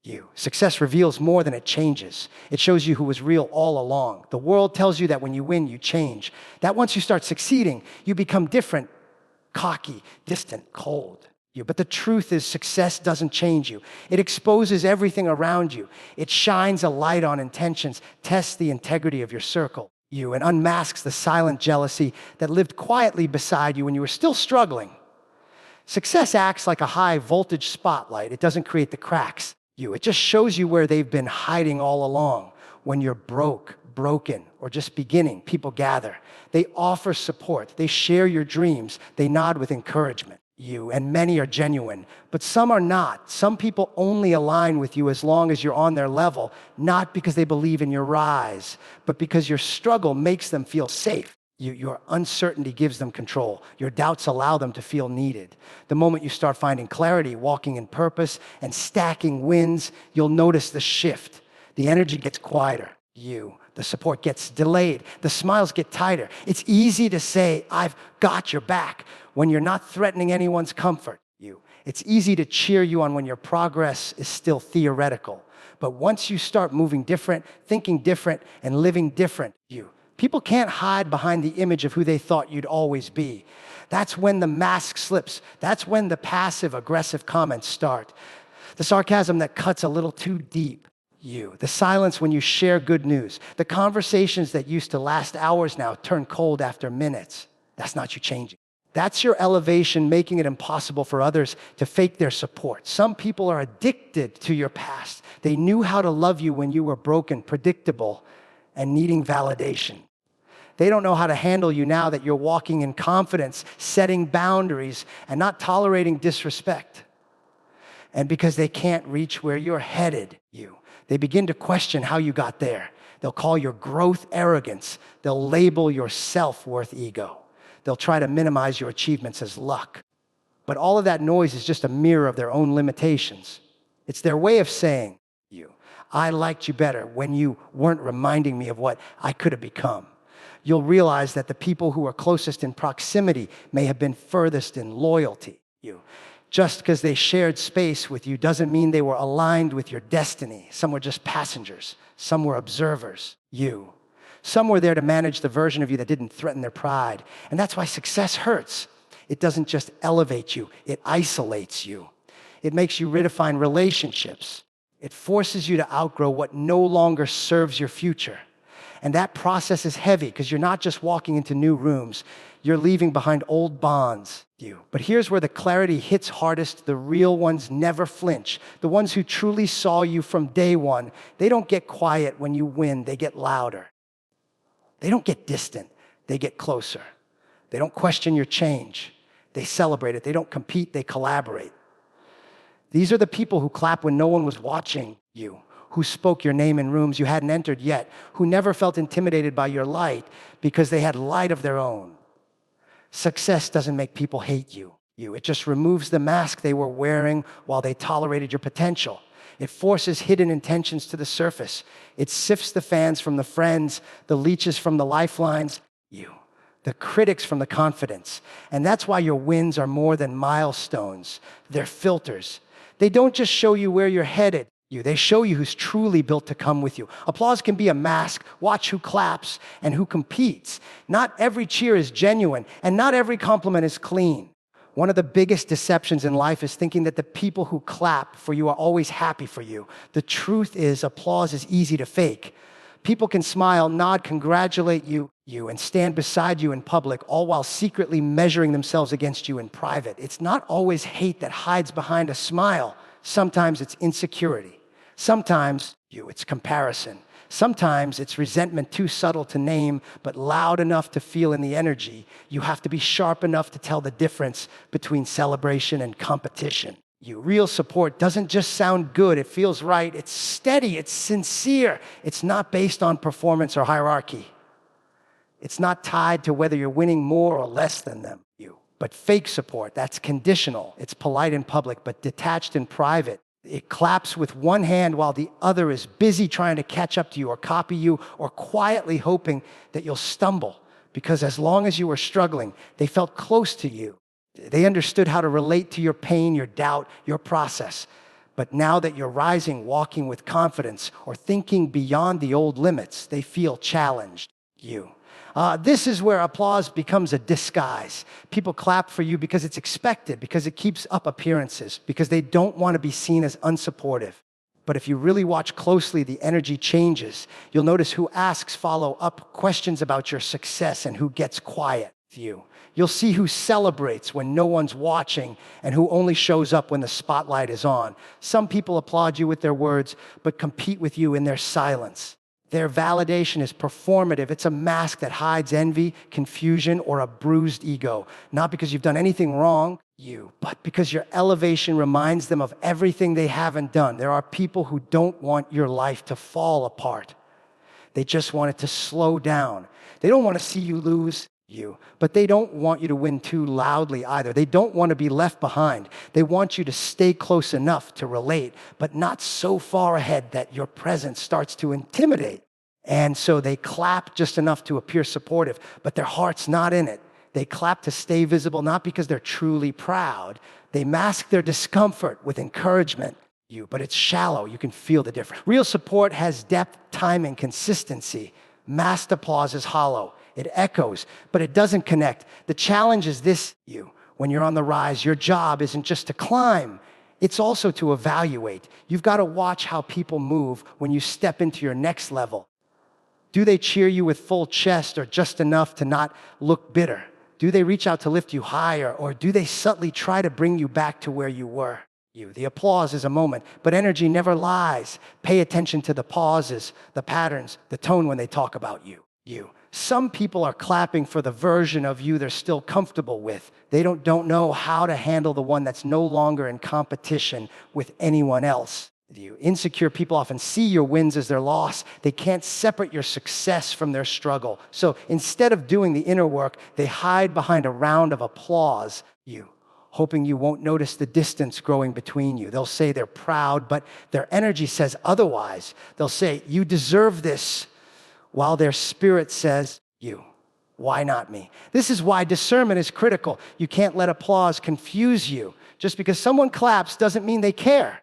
you. Success reveals more than it changes. It shows you who was real all along. The world tells you that when you win, you change. That once you start succeeding, you become different, cocky, distant, cold. But the truth is, success doesn't change you. It exposes everything around you. It shines a light on intentions, tests the integrity of your circle, and unmasks the silent jealousy that lived quietly beside you when you were still struggling. Success acts like a high voltage spotlight. It doesn't create the cracks. It just shows you where they've been hiding all along. When you're broken, or just beginning, people gather. They offer support. They share your dreams. They nod with encouragement. And many are genuine, but some are not. Some people only align with you as long as you're on their level, not because they believe in your rise, but because your struggle makes them feel safe. Your uncertainty gives them control. Your doubts allow them to feel needed. The moment you start finding clarity, walking in purpose, and stacking wins, you'll notice the shift. The energy gets quieter. The support gets delayed. The smiles get tighter. It's easy to say, "I've got your back," when you're not threatening anyone's comfort. It's easy to cheer you on when your progress is still theoretical. But once you start moving different, thinking different, and living different, people can't hide behind the image of who they thought you'd always be. That's when the mask slips. That's when the passive-aggressive comments start. The sarcasm that cuts a little too deep. The silence when you share good news. The conversations that used to last hours now turn cold after minutes. That's not you changing. That's your elevation, making it impossible for others to fake their support. Some people are addicted to your past. They knew how to love you when you were broken, predictable, and needing validation. They don't know how to handle you now that you're walking in confidence, setting boundaries, and not tolerating disrespect. And because they can't reach where you're headed, they begin to question how you got there. They'll call your growth arrogance. They'll label your self-worth ego. They'll try to minimize your achievements as luck. But all of that noise is just a mirror of their own limitations. It's their way of saying, "I liked you better when you weren't reminding me of what I could have become." You'll realize that the people who are closest in proximity may have been furthest in loyalty. Just because they shared space with you doesn't mean they were aligned with your destiny. Some were just passengers. Some were observers. Some were there to manage the version of you that didn't threaten their pride. And that's why success hurts. It doesn't just elevate you. It isolates you. It makes you redefine relationships. It forces you to outgrow what no longer serves your future. And that process is heavy because you're not just walking into new rooms. You're leaving behind old bonds. But here's where the clarity hits hardest. The real ones never flinch. The ones who truly saw you from day one, they don't get quiet when you win. They get louder. They don't get distant. They get closer. They don't question your change. They celebrate it. They don't compete. They collaborate. These are the people who clap when no one was watching you, who spoke your name in rooms you hadn't entered yet, who never felt intimidated by your light because they had light of their own. Success doesn't make people hate you. It just removes the mask they were wearing while they tolerated your potential. It forces hidden intentions to the surface. It sifts the fans from the friends, the leeches from the lifelines, the critics from the confidence. And that's why your wins are more than milestones. They're filters. They don't just show you where you're headed. They show you who's truly built to come with you. Applause can be a mask. Watch who claps and who competes. Not every cheer is genuine, and not every compliment is clean. One of the biggest deceptions in life is thinking that the people who clap for you are always happy for you. The truth is, applause is easy to fake. People can smile, nod, congratulate you, and stand beside you in public, all while secretly measuring themselves against you in private. It's not always hate that hides behind a smile. Sometimes it's insecurity. Sometimes it's comparison. Sometimes it's resentment too subtle to name, but loud enough to feel in the energy. You have to be sharp enough to tell the difference between celebration and competition. Real support doesn't just sound good. It feels right. It's steady. It's sincere. It's not based on performance or hierarchy. It's not tied to whether you're winning more or less than them. But fake support, that's conditional. It's polite in public, but detached in private. It claps with one hand while the other is busy trying to catch up to you or copy you or quietly hoping that you'll stumble. Because as long as you were struggling, they felt close to you. They understood how to relate to your pain, your doubt, your process. But now that you're rising, walking with confidence, or thinking beyond the old limits, they feel challenged. You. This is where applause becomes a disguise. People clap for you because it's expected, because it keeps up appearances, because they don't want to be seen as unsupportive. But if you really watch closely, the energy changes. You'll notice who asks follow-up questions about your success and who gets quiet with you. You'll see who celebrates when no one's watching and who only shows up when the spotlight is on. Some people applaud you with their words, but compete with you in their silence. Their validation is performative. It's a mask that hides envy, confusion, or a bruised ego. Not because you've done anything wrong, but because your elevation reminds them of everything they haven't done. There are people who don't want your life to fall apart. They just want it to slow down. They don't want to see you lose, but they don't want you to win too loudly either. They don't want to be left behind. They want you to stay close enough to relate, but not so far ahead that your presence starts to intimidate. And so they clap just enough to appear supportive, but their heart's not in it. They clap to stay visible, not because they're truly proud. They mask their discomfort with encouragement, but it's shallow. You can feel the difference. Real support has depth, time, and consistency. Masked applause is hollow. It echoes, but it doesn't connect. The challenge is this, when you're on the rise, your job isn't just to climb. It's also to evaluate. You've got to watch how people move when you step into your next level. Do they cheer you with full chest or just enough to not look bitter? Do they reach out to lift you higher, or do they subtly try to bring you back to where you were? The applause is a moment, but energy never lies. Pay attention to the pauses, the patterns, the tone when they talk about you. Some people are clapping for the version of you they're still comfortable with. They don't know how to handle the one that's no longer in competition with anyone else. Insecure people often see your wins as their loss. They can't separate your success from their struggle. So instead of doing the inner work, they hide behind a round of applause, hoping you won't notice the distance growing between you. They'll say they're proud, but their energy says otherwise. They'll say, you deserve this, while their spirit says, why not me? This is why discernment is critical. You can't let applause confuse you. Just because someone claps doesn't mean they care,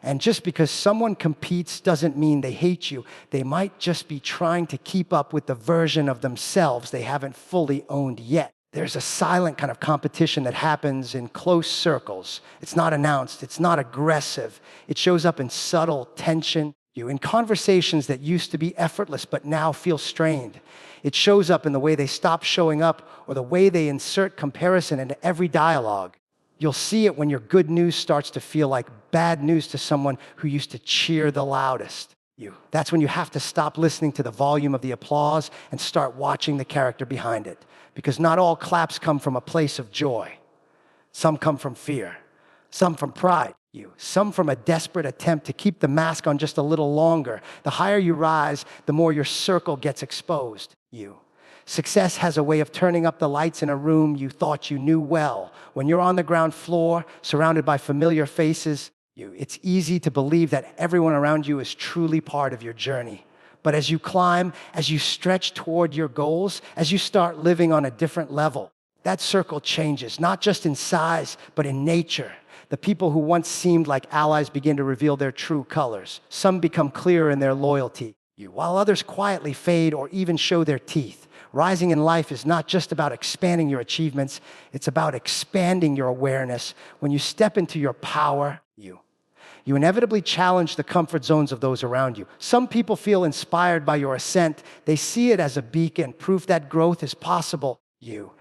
And just because someone competes doesn't mean they hate you. They might just be trying to keep up with the version of themselves they haven't fully owned yet. There's a silent kind of competition that happens in close circles. It's not announced. It's not aggressive. It shows up in subtle tension, in conversations that used to be effortless but now feel strained. It shows up in the way they stop showing up or the way they insert comparison into every dialogue. You'll see it when your good news starts to feel like bad news to someone who used to cheer the loudest. That's when you have to stop listening to the volume of the applause and start watching the character behind it. Because not all claps come from a place of joy. Some come from fear. Some from pride. Some from a desperate attempt to keep the mask on just a little longer. The higher you rise, the more your circle gets exposed. Success has a way of turning up the lights in a room you thought you knew well. When you're on the ground floor, surrounded by familiar faces, it's easy to believe that everyone around you is truly part of your journey. But as you climb, as you stretch toward your goals, as you start living on a different level, that circle changes, not just in size, but in nature. The people who once seemed like allies begin to reveal their true colors. Some become clearer in their loyalty, while others quietly fade or even show their teeth. Rising in life is not just about expanding your achievements, it's about expanding your awareness. When you step into your power, you inevitably challenge the comfort zones of those around you. Some people feel inspired by your ascent. They see it as a beacon, proof that growth is possible,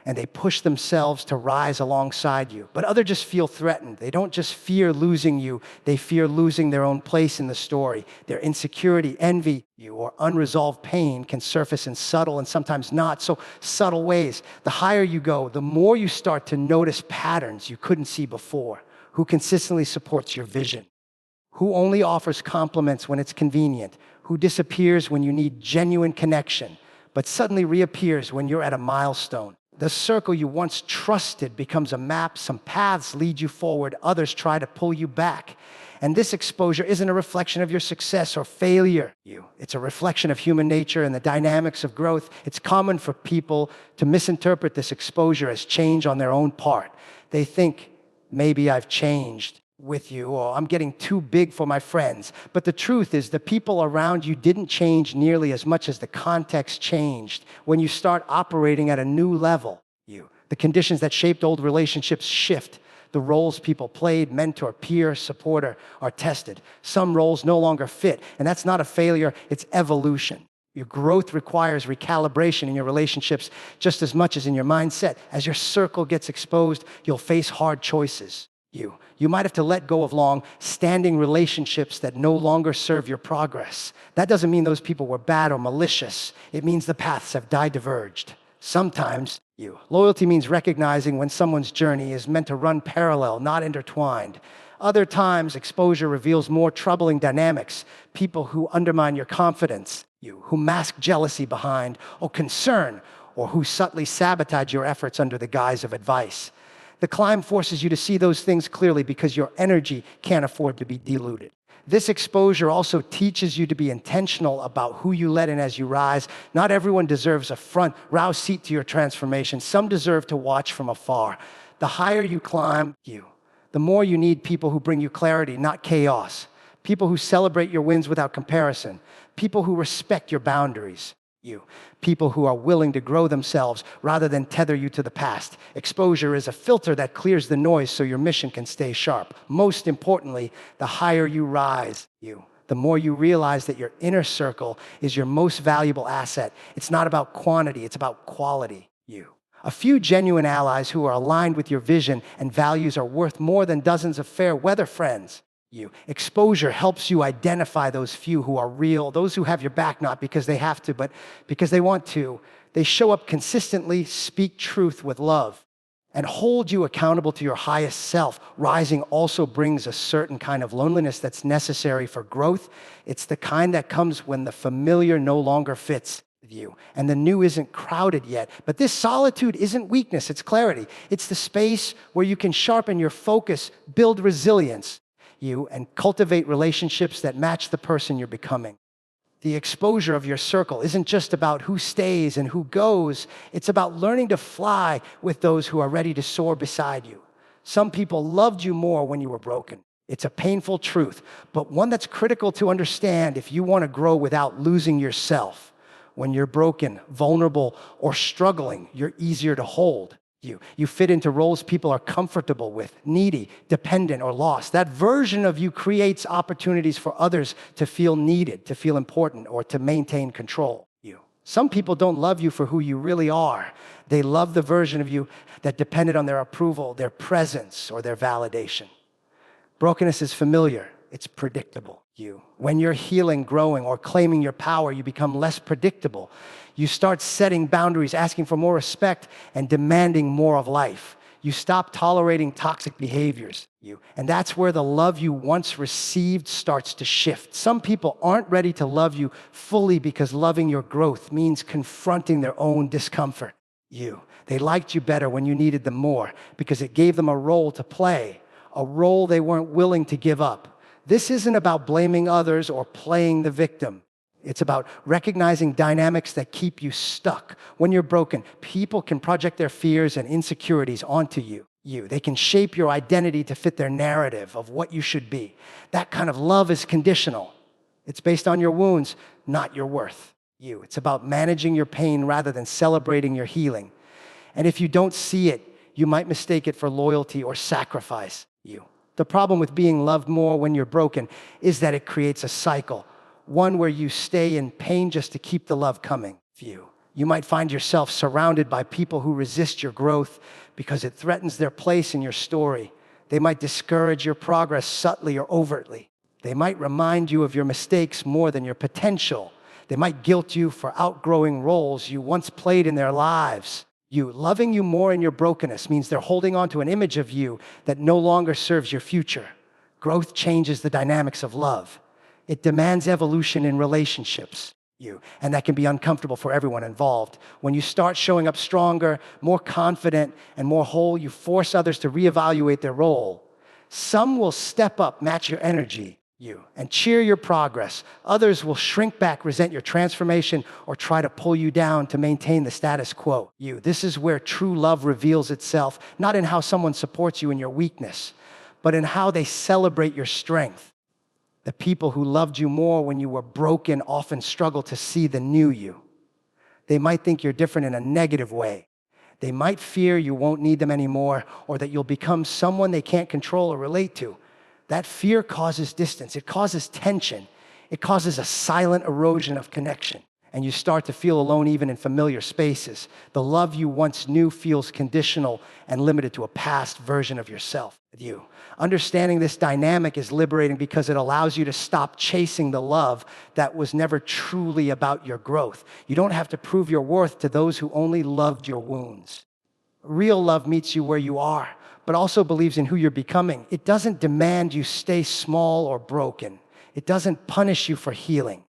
and they push themselves to rise alongside you. But others just feel threatened. They don't just fear losing you, they fear losing their own place in the story. Their insecurity, envy, or unresolved pain can surface in subtle and sometimes not so subtle ways. The higher you go, the more you start to notice patterns you couldn't see before. Who consistently supports your vision? Who only offers compliments when it's convenient? Who disappears when you need genuine connection, but suddenly reappears when you're at a milestone? The circle you once trusted becomes a map. Some paths lead you forward, others try to pull you back. And this exposure isn't a reflection of your success or failure. It's a reflection of human nature and the dynamics of growth. It's common for people to misinterpret this exposure as change on their own part. They think, maybe I've changed. with you, or I'm getting too big for my friends. But the truth is, the people around you didn't change nearly as much as the context changed when you start operating at a new level. The conditions that shaped old relationships shift. The roles people played, mentor, peer, supporter, are tested. Some roles no longer fit, and that's not a failure, it's evolution. Your growth requires recalibration in your relationships just as much as in your mindset. As your circle gets exposed, you'll face hard choices. You might have to let go of long-standing relationships that no longer serve your progress. That doesn't mean those people were bad or malicious. It means the paths have diverged. Sometimes, loyalty means recognizing when someone's journey is meant to run parallel, not intertwined. Other times, exposure reveals more troubling dynamics. People who undermine your confidence, who mask jealousy behind, or concern, or who subtly sabotage your efforts under the guise of advice. The climb forces you to see those things clearly because your energy can't afford to be diluted. This exposure also teaches you to be intentional about who you let in as you rise. Not everyone deserves a front row seat to your transformation. Some deserve to watch from afar. The higher you climb, the more you need people who bring you clarity, not chaos. People who celebrate your wins without comparison. People who respect your boundaries. People who are willing to grow themselves rather than tether you to the past. Exposure is a filter that clears the noise so your mission can stay sharp. Most importantly, the higher you rise, the more you realize that your inner circle is your most valuable asset. It's not about quantity, it's about quality. A few genuine allies who are aligned with your vision and values are worth more than dozens of fair weather friends. Exposure helps you identify those few who are real, those who have your back not because they have to, but because they want to. They show up consistently, speak truth with love, and hold you accountable to your highest self. Rising also brings a certain kind of loneliness that's necessary for growth. It's the kind that comes when the familiar no longer fits you, and the new isn't crowded yet. But this solitude isn't weakness, it's clarity. It's the space where you can sharpen your focus, build resilience, and cultivate relationships that match the person you're becoming. The exposure of your circle isn't just about who stays and who goes. It's about learning to fly with those who are ready to soar beside you. Some people loved you more when you were broken. It's a painful truth, but one that's critical to understand if you want to grow without losing yourself. When you're broken, vulnerable, or struggling, you're easier to hold. You fit into roles people are comfortable with, needy, dependent, or lost. That version of you creates opportunities for others to feel needed, to feel important, or to maintain control. Some people don't love you for who you really are. They love the version of you that depended on their approval, their presence, or their validation. Brokenness is familiar. It's predictable. When you're healing, growing, or claiming your power, you become less predictable. You start setting boundaries, asking for more respect, and demanding more of life. You stop tolerating toxic behaviors. And that's where the love you once received starts to shift. Some people aren't ready to love you fully because loving your growth means confronting their own discomfort. They liked you better when you needed them more because it gave them a role to play, a role they weren't willing to give up. This isn't about blaming others or playing the victim. It's about recognizing dynamics that keep you stuck. When you're broken, people can project their fears and insecurities onto you. They can shape your identity to fit their narrative of what you should be. That kind of love is conditional. It's based on your wounds, not your worth. It's about managing your pain rather than celebrating your healing. And if you don't see it, you might mistake it for loyalty or sacrifice. The problem with being loved more when you're broken is that it creates a cycle, one where you stay in pain just to keep the love coming. You might find yourself surrounded by people who resist your growth because it threatens their place in your story. They might discourage your progress subtly or overtly. They might remind you of your mistakes more than your potential. They might guilt you for outgrowing roles you once played in their lives. Loving you more in your brokenness means they're holding on to an image of you that no longer serves your future. Growth changes the dynamics of love. It demands evolution in relationships. And that can be uncomfortable for everyone involved. When you start showing up stronger, more confident, and more whole, you force others to reevaluate their role. Some will step up, match your energy, and cheer your progress. Others will shrink back, resent your transformation, or try to pull you down to maintain the status quo. This is where true love reveals itself, not in how someone supports you in your weakness, but in how they celebrate your strength. The people who loved you more when you were broken often struggle to see the new you. They might think you're different in a negative way. They might fear you won't need them anymore, or that you'll become someone they can't control or relate to. That fear causes distance. It causes tension. It causes a silent erosion of connection. And you start to feel alone even in familiar spaces. The love you once knew feels conditional and limited to a past version of yourself. You. Understanding this dynamic is liberating because it allows you to stop chasing the love that was never truly about your growth. You don't have to prove your worth to those who only loved your wounds. Real love meets you where you are, but also believes in who you're becoming. It doesn't demand you stay small or broken. It doesn't punish you for healing.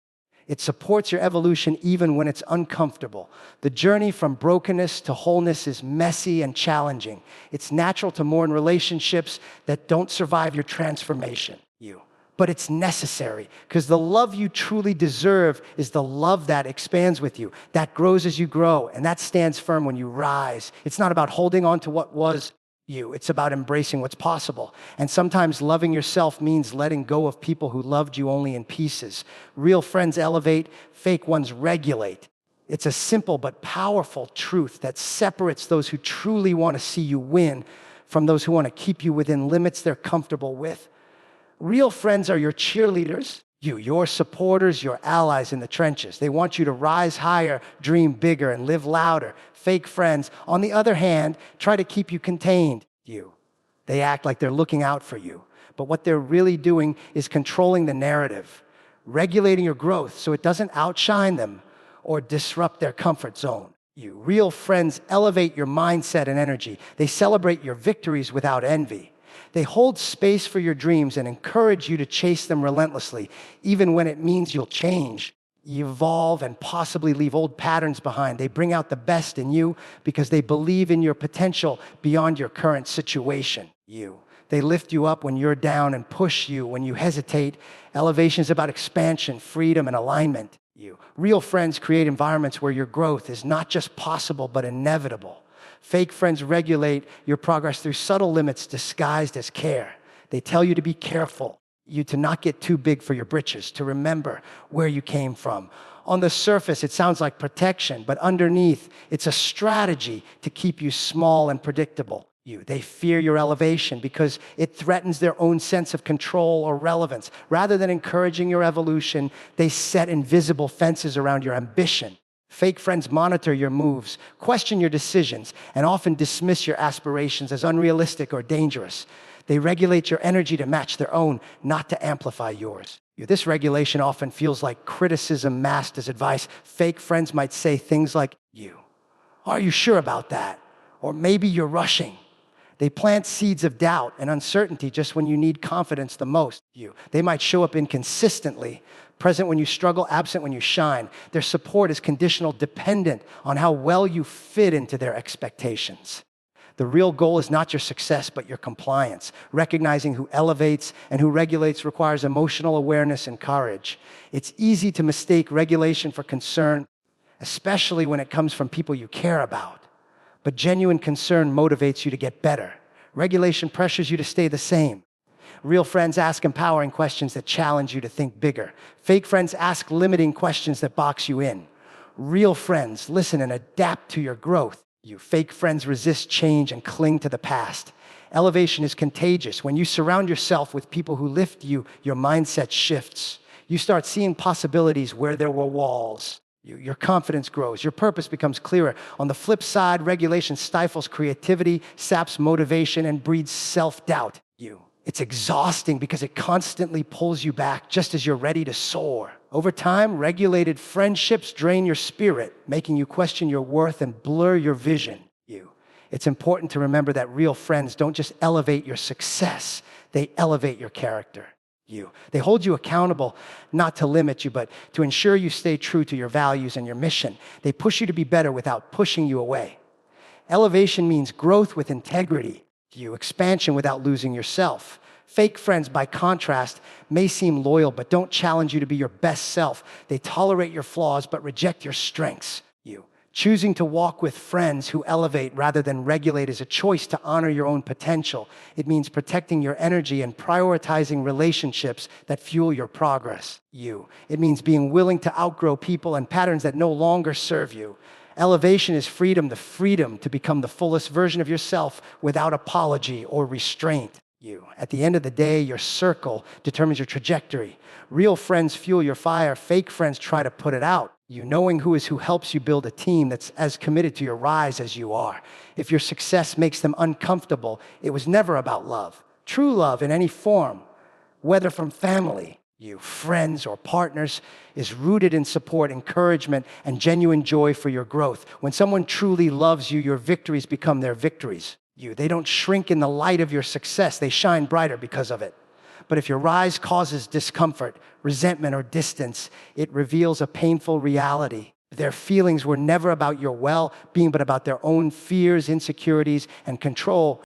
It supports your evolution even when it's uncomfortable. The journey from brokenness to wholeness is messy and challenging. It's natural to mourn relationships that don't survive your transformation. But it's necessary because the love you truly deserve is the love that expands with you, that grows as you grow, and that stands firm when you rise. It's not about holding on to what was you. It's about embracing what's possible. And sometimes loving yourself means letting go of people who loved you only in pieces. Real friends elevate, fake ones regulate. It's a simple but powerful truth that separates those who truly want to see you win from those who want to keep you within limits they're comfortable with. Real friends are your cheerleaders, your supporters, your allies in the trenches. They want you to rise higher, dream bigger, and live louder. Fake friends, on the other hand, try to keep you contained. They act like they're looking out for you. But what they're really doing is controlling the narrative, regulating your growth so it doesn't outshine them or disrupt their comfort zone. Real friends elevate your mindset and energy. They celebrate your victories without envy. They hold space for your dreams and encourage you to chase them relentlessly, even when it means you'll change, evolve, and possibly leave old patterns behind. They bring out the best in you because they believe in your potential beyond your current situation. They lift you up when you're down and push you when you hesitate. Elevation is about expansion, freedom, and alignment. Real friends create environments where your growth is not just possible, but inevitable. Fake friends regulate your progress through subtle limits disguised as care. They tell you to be careful, to not get too big for your britches, to remember where you came from. On the surface, it sounds like protection, but underneath, it's a strategy to keep you small and predictable. They fear your elevation because it threatens their own sense of control or relevance. Rather than encouraging your evolution, they set invisible fences around your ambition. Fake friends monitor your moves, question your decisions, and often dismiss your aspirations as unrealistic or dangerous. They regulate your energy to match their own, not to amplify yours. This regulation often feels like criticism masked as advice. Fake friends might say things like, "Are you sure about that?" Or "Maybe you're rushing." They plant seeds of doubt and uncertainty just when you need confidence the most. They might show up inconsistently, present when you struggle, absent when you shine. Their support is conditional, dependent on how well you fit into their expectations. The real goal is not your success, but your compliance. Recognizing who elevates and who regulates requires emotional awareness and courage. It's easy to mistake regulation for concern, especially when it comes from people you care about. But genuine concern motivates you to get better. Regulation pressures you to stay the same. Real friends ask empowering questions that challenge you to think bigger. Fake friends ask limiting questions that box you in. Real friends listen and adapt to your growth. Fake friends resist change and cling to the past. Elevation is contagious. When you surround yourself with people who lift you, your mindset shifts. You start seeing possibilities where there were walls. Your confidence grows. Your purpose becomes clearer. On the flip side, regulation stifles creativity, saps motivation, and breeds self-doubt. It's exhausting because it constantly pulls you back just as you're ready to soar. Over time, regulated friendships drain your spirit, making you question your worth and blur your vision. It's important to remember that real friends don't just elevate your success, they elevate your character. They hold you accountable, not to limit you, but to ensure you stay true to your values and your mission. They push you to be better without pushing you away. Elevation means growth with integrity. Expansion without losing yourself. Fake friends, by contrast, may seem loyal, but don't challenge you to be your best self. They tolerate your flaws, but reject your strengths. Choosing to walk with friends who elevate rather than regulate is a choice to honor your own potential. It means protecting your energy and prioritizing relationships that fuel your progress. It means being willing to outgrow people and patterns that no longer serve you. Elevation is freedom, the freedom to become the fullest version of yourself without apology or restraint. At the end of the day, your circle determines your trajectory. Real friends fuel your fire. Fake friends try to put it out. Knowing who is who helps you build a team that's as committed to your rise as you are. If your success makes them uncomfortable, it was never about love. True love in any form, whether from family, friends, or partners, is rooted in support, encouragement, and genuine joy for your growth. When someone truly loves you, your victories become their victories. They don't shrink in the light of your success. They shine brighter because of it. But if your rise causes discomfort, resentment, or distance, it reveals a painful reality. Their feelings were never about your well-being, but about their own fears, insecurities, and control.